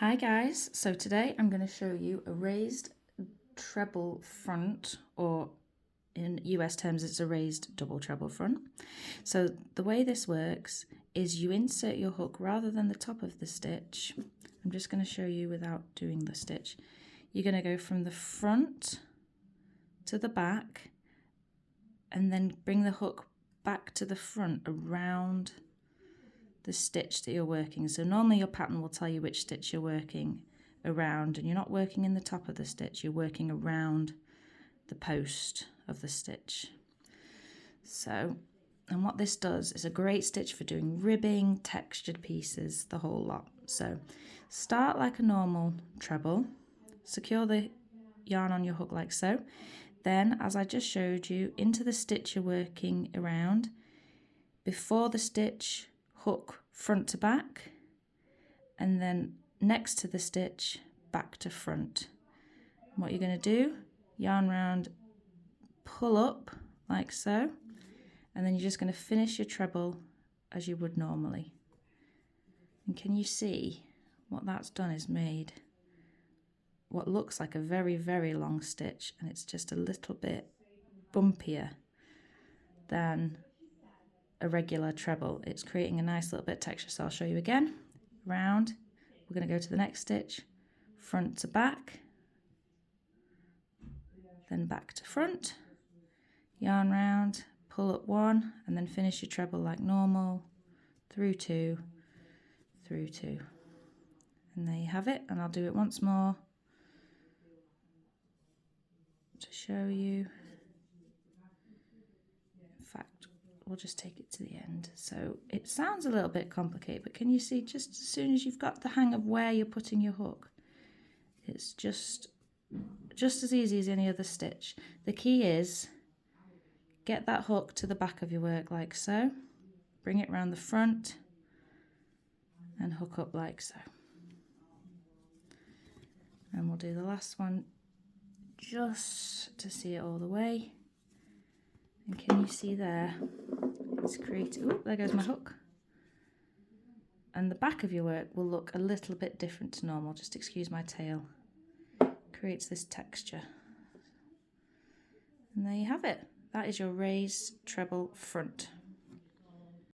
Hi guys, so today I'm going to show you a raised treble front, or in US terms it's a raised double treble front. So the way this works is you insert your hook rather than the top of the stitch. I'm just going to show you without doing the stitch. You're going to go from the front to the back and then bring the hook back to the front around the stitch that you're working. So normally your pattern will tell you which stitch you're working around, and you're not working in the top of the stitch, you're working around the post of the stitch. So, and what this does is a great stitch for doing ribbing, textured pieces, the whole lot. So start like a normal treble, secure the yarn on your hook like so. Then, as I just showed you, into the stitch you're working around, before the stitch, hook front to back, and then next to the stitch, back to front. And what you're going to do, yarn round, pull up like so, and then you're just going to finish your treble as you would normally. And can you see what that's done is made what looks like a very, very long stitch, and it's just a little bit bumpier than a regular treble. It's creating a nice little bit of texture, so I'll show you again. Round, we're going to go to the next stitch, front to back, then back to front, yarn round, pull up one, and then finish your treble like normal, through two, through two. And there you have it, and I'll do it once more to show you. In fact, we'll just take it to the end. So it sounds a little bit complicated, but can you see just as soon as you've got the hang of where you're putting your hook, it's just as easy as any other stitch. The key is get that hook to the back of your work like so, bring it around the front and hook up like so. And we'll do the last one just to see it all the way. And can you see there, it's created, oh, there goes my hook. And the back of your work will look a little bit different to normal, just excuse my tail. Creates this texture. And there you have it. That is your raised treble front.